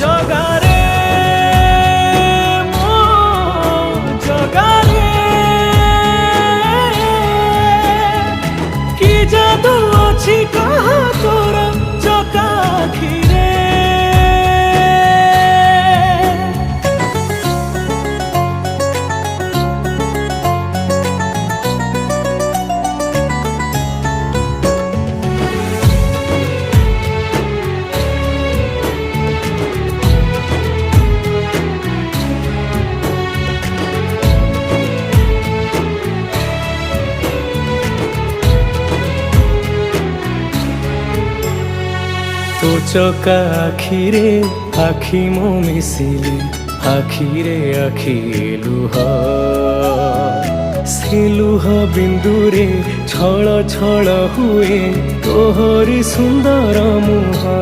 जगारे मो जगारे कि जादू अच्छी कहा तोर चकाखिरे तो चका आखिरे आखि मो मिसिले आखिरे आखि लुह से लुह बिंदुरे छल छल हुए तोहरी सुंदर मुहा।